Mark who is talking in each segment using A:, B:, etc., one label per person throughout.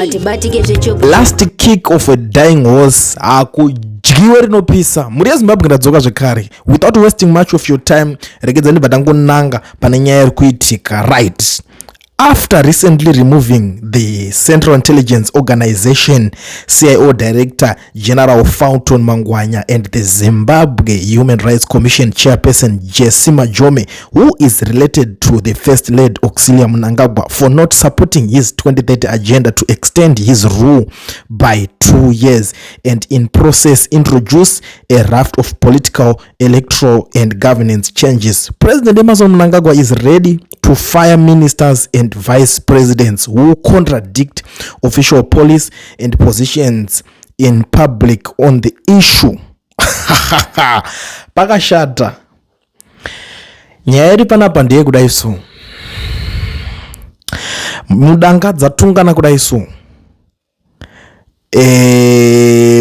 A: last kick of a dying horse akudyiwe rinopisa. Muri yeZimbabwe ndadzoka zvekare. Without wasting much of your time, regedzani bvatangonanga pane nyaya iri kuitika. Right, after recently removing the Central Intelligence Organization CIO Director General Fountain Mangwanya and the Zimbabwe Human Rights Commission Chairperson Jessima Jome, who is related to the First Lady Auxilia Mnangagwa, for not supporting his 2030 agenda to extend his rule by 2 years and in process introduce a raft of political, electoral and governance changes, President Emmerson Mnangagwa is ready to fire ministers and vice presidents who contradict official policy and positions in public on the issue. Pakashata. Nyaya iri panapa ndeye kudai so. Mudanga dzatungana kudai so.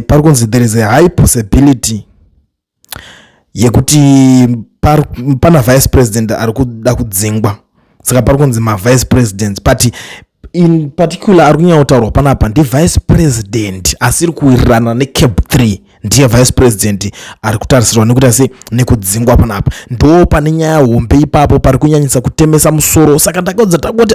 A: Parikunzi there is a high possibility yekuti pana vice president ari kuda kudzingwa. Saka parikunzi ma vice presidents, but in particular ari kunyanya kutaurwa panapa ndi vice president asiri kuwirirana necap 3 ndiye vice president ari kutarisirwa nekuti asi nekudzingwa panapa. Ndo pane nyaya hombe ipapo pari kunyanyisa kutemesa musoro. Saka ndakaudza takoti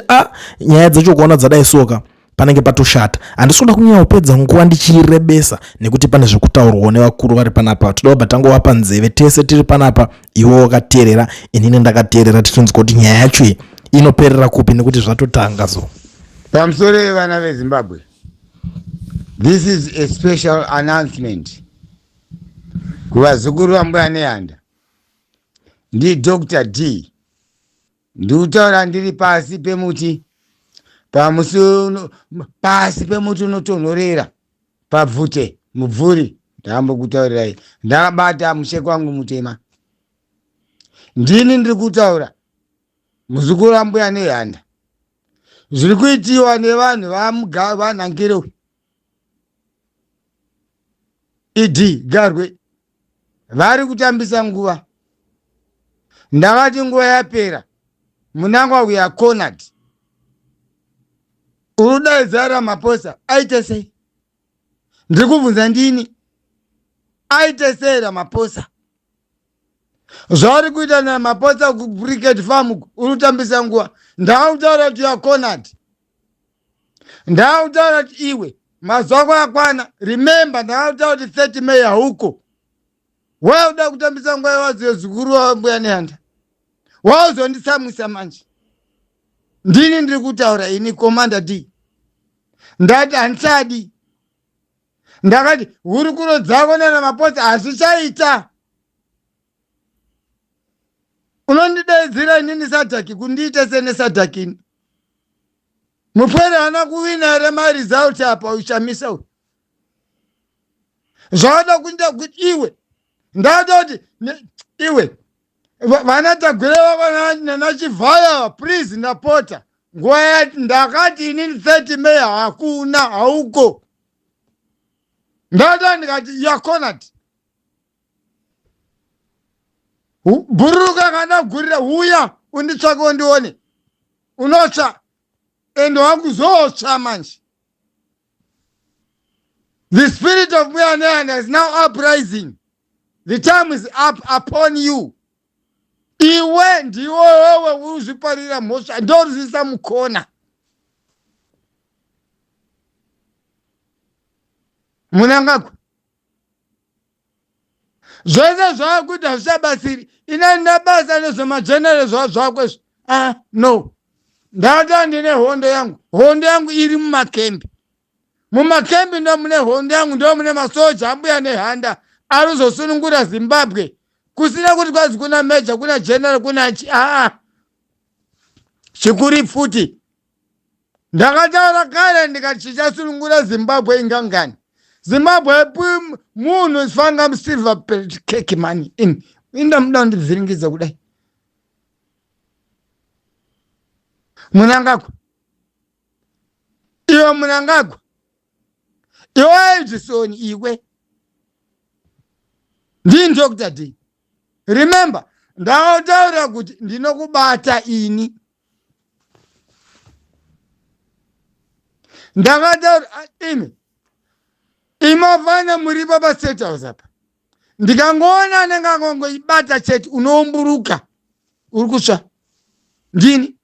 A: nyaya dzacho kuona dzadai soka panenge patoshata. Handisoda kunyanya kupedza nguva ndichirebesa nekuti pane zvekutaurwa nevakuru vari panapa. Toda kubva tangowapa nzeve tese tiri panapa, iwo wakateerera, inini ndakateerera, tichinzwa kuti nyaya yacho iyi inoperera kupi nekuti zvatotanga so.
B: Pamusoro vana veZimbabwe, this is a special announcement kuvazukuru vaMbuya Nehanda. Ndi Dr. D. Ndikutaura ndiri pasi pemuti, pasi pemuti unotonhorera pabvute mubvuri. Ndambokutaurirai, ndakabata musheki wangu mutema. Ndini ndiri kutaura muzukuru waMbuya Nehanda. Zviri kuitiwa nevanhu vanhangero ID Garwe vari kutambisa nguva. Ndakati nguva yapera, Mnangagwa we are cornered. Urudaidza Ramaphosa aite sei? Ndiri kubvunza ndini, aite sei Ramaphosa? Zvauri kuita naMaphosa kucricket farm urutambisa nguva. Ndakutaura kuti you are cornered. Ndakutaura kuti iwe mazuva ako akwana. Remember, ndakutaura kuti 30 May hauko. Wauda kutambisa nguva yawaziyo zukuru waMbuya Nehanda. Wauzondisamwisa manje. Ndini ndiri kutaura ini Commander D. Ndati handichadi. Ndakati hurukuro dzako naMaphosa hazvichaita. Unondidaidzira inini Sadhaki kundiite sene Sadhakini. Mupwere hana kuwina ere marizauti apa ushamisa uyu. Zvauda kuita kuti iwe. Ndauda kuti iwe vanatagwire vako nanachivhaya please ndapota. Nguva yati ndakati inini 30 May hakuna hauko. Ndauda ndikati you are cornered. Buruka kana gurira uya unditsvake undione. Unotsva endo wakuzotsva manje. The spirit of Mbuya Nehanda is now uprising. The time is up upon you. Iwe ndiwo wewe uruzviparira mhosva ndoruzisa mukona. Mnangagwa zvese zvakuita zvichabatsiri. Inani ndabasa nezvemajenere zvako izvo. No. Ndata ndine hondo yangu. Hondo yangu iri mumakembi. Mumakembi ndo mune hondo yangu, ndo mune masoja aMbuya Nehanda arizosunungura Zimbabwe. Kusina kuti kwazi kuna meja, kuna general, kuna chikuri pfuti. Ndakataura kare ndikati chichasunungura Zimbabwe ingangani. Zimbabwe munhu sifanga silver cake money in. Inda muda ndivhiringiza kudai. Mnangagwa. Iwe Mnangagwa. Iwe Edison iwe. Ndini Dr. D. Remember, ndakataura kuti ndinokubata ini. ndakataura imi imafana muri papa-state house apa ndikangoona anenge akangoibata chete unoumburuka uri kutsva ndini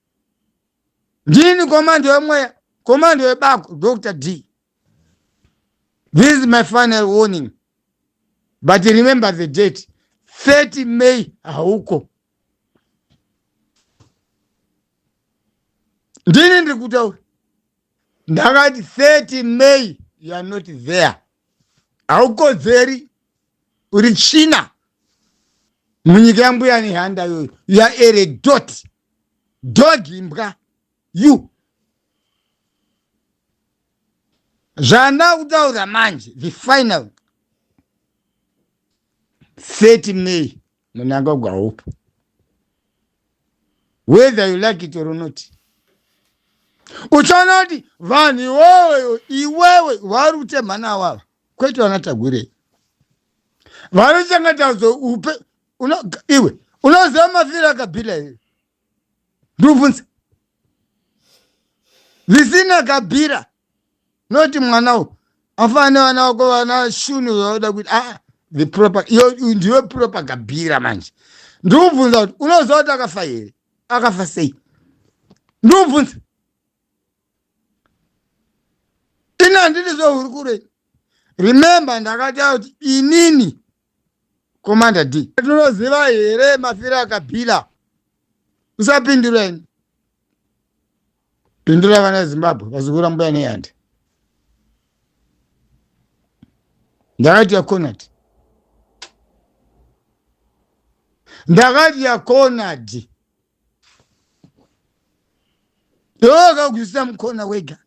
B: komando yemweya komando yebako Dr. D. This is my final warning, but remember the date 30 May hauko ndini ndiri kutaura ndakati 30 May you are not there haukodzeri uri tsvina munyika yambuya nehanda yoyo you are a dog imbwa you zvanda kutaura manje the final 30 May munangagwa upo whether you like it or not. Uchaona kuti vanhu iwewe vari kutemhana avava kwete vanatagurei vari kuchengeta upe iwe unoziva mafiro akabhila iwe ndikubvunza zvisina kabhira noti mwana uyu afane vana vako vana shunu vauda kuti the proper ndiwe proper kabhira manje ndikubvunza kuti unoziva kuti akafa here akafa sei ndikubvunza ina handiti zvouri kurei remember ndakataura kuti inini Commander D tinoziva here mafiro akabhila usapindureni pindura vana vezimbabwe vazukuru mbuya nehanda ndakati yakonati yakonadi iwe wakagwisisa mukona wega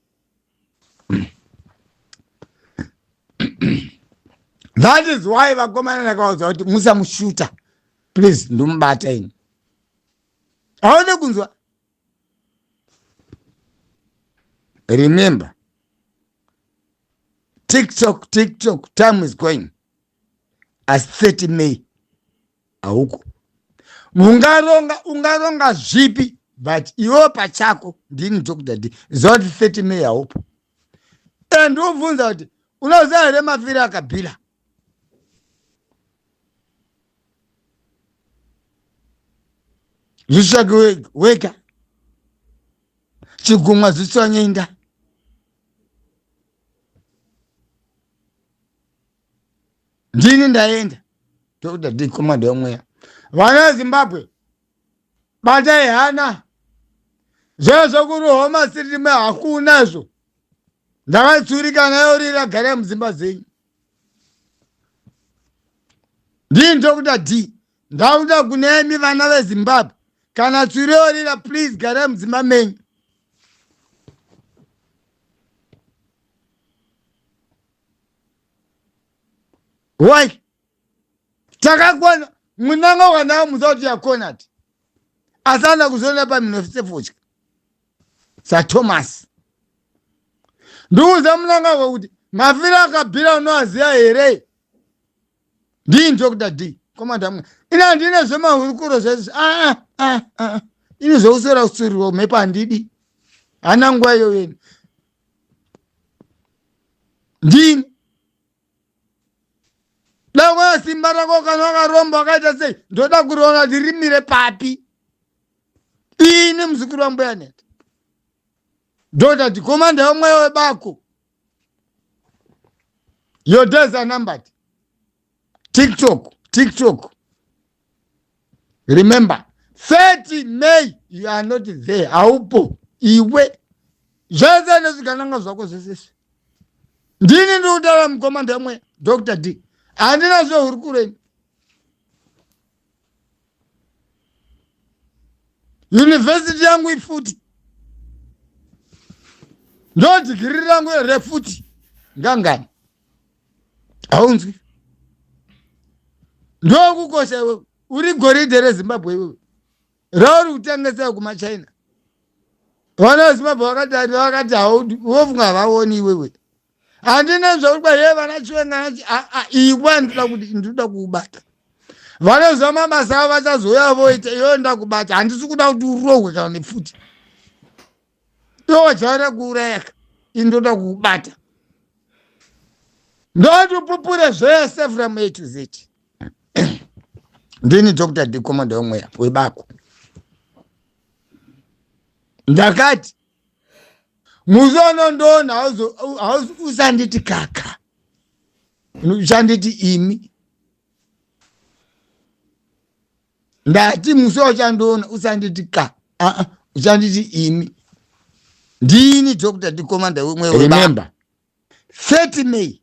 B: that is why vakomana ndakauza kuti musamushuta please ndimubata ini haone kunzwa remember TikTok time is going as 30 May hauko ungaronga zvipi but iwe pachako ndini Dr. D zoti 30 May haupo and ubvunza kuti unoziva here mafiro akabhila zvitsvake wega chigumwa zvitsvanyenda ndini ndaenda Dr. D komando yomweya vana vezimbabwe batai hana zvezvokuri Homa City me hakunazvo ndakatsurika nayo rira gare mudzimba dzenyu ndini Dr. D ndauda kunemi vana vezimbabwe kana tsuriyo rira please gare mudzimba menyu why takakwana munanga wanawo muzauti yakonati asana kuzona paminofisefotya saThomas ndiuza munanga wekuti mafiro akabhila unoaziya here ndini Dr. D komanda mwe ina ndine zvemahurukuro zvese ini zvousera kusurirwa mhepo handidi hana nguva iyoyeni ndini dakwaya simba rako kana wakaromba wakaita sei ndoda kuriona kuti rimire papi ini muzukuru wambuya neta Dr. D komanda yomweya webako your days are numbered. TikTok remember 30 May you are not there haupo iwe zvese nezvigananga zvako zvesese ndini ndikutaura mukomanda yomweya Dr. D handina zveuri kureni yunivhesiti yangu ifuti ndo dhigiri rangu refuti ngangani haunzwi ndokukosha iwewe uri goridhe reZimbabwe iwewe rauri kutengesea kumachina vana veZimbabwe vakati haudi vofunga havaoni iwewe handina zvauri kwaye vana chiwenganachi iwe ndinoda kuubata vanoziva mabasa avo vachazoya voita iwe nda kubata handisi kuda kuti urohwe kana nefuti iwe wajaira kuurayaka indoda kukubata ndotupupure zvese from A to Z. Ndini Dr. D Commander wemweya webako. Ndakati muzonondona usanditi kaka, usanditi imi. Ndati musochandona usanditi ka, usanditi imi. Ndini Dr. D Commander wemweya webako. Remember 30 May.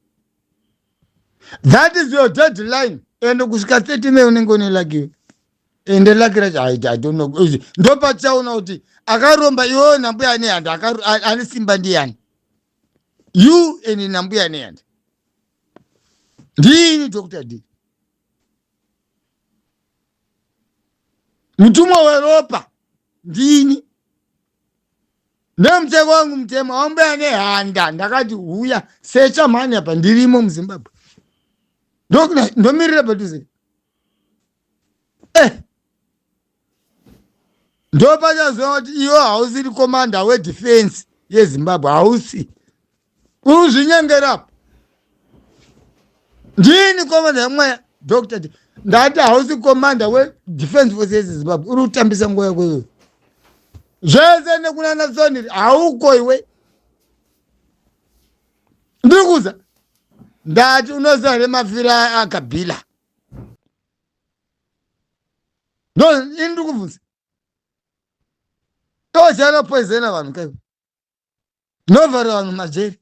B: That is your deadline. And kusvika 30 May unenge unelakiwe. Ende lakira I don't know. Ndopa chauna kuti akaromba iwo nambuya nehanda ane simba ndiani. You and nambuya nehanda. Ndini Dr. D. Mtumwa weropa. Ndini. Nemtego wangu mtema wambuya nehanda. Ndakati huya secha mani hapa ndirimo mZimbabwe. Ndomirira padhuze. Ndopachazova kuti iwo hausiri komanda wedefense yeZimbabwe, hausi. Uruzvinyengerapo. Ndini komanda yemweya Dr. D. Ndati hausi komanda wedefense force yeZimbabwe. Uri kutambisa nguva yako. Zvese nekunana Soniri hauko iwe. Ndikuza. Ndati unozare mafira akabhila. No, indikubvunza. Tochana poizena vanhu kai. Novhara vanhu majeri.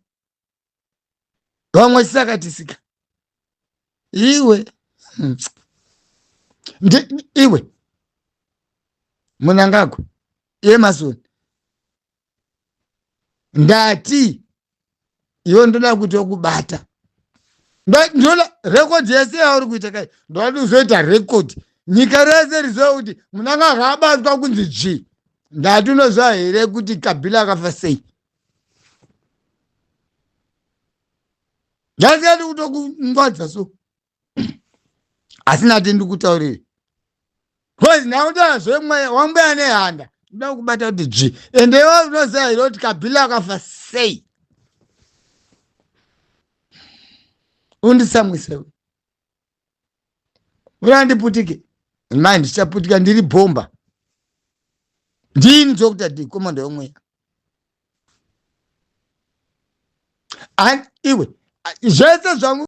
B: Vamwe chisakatisika. Iwe. Iwe. Munangagwa. Emerson. Ndati. Iwe ndoda kuti okubata. Ndola record yese yauri kuita kai. Ndoti uzoita record. Nyika rese rizoe kuti munanga rabatwa kunzi G. Ndati unozwa here kuti Kabila akafa sei. Ndasati kutokungwadza so. Asina kuti ndikutaurire. Because nakuti zvemwe wambuya nehanda. Ndoda kubata kuti G. Ende iwe unozwa here kuti Kabila akafa sei. Undisamwisewe. Urandiputike. Manje ndichaputika ndiri bhomba. Ndini Dr. D Commander wemweya. Iwe zvese zvangu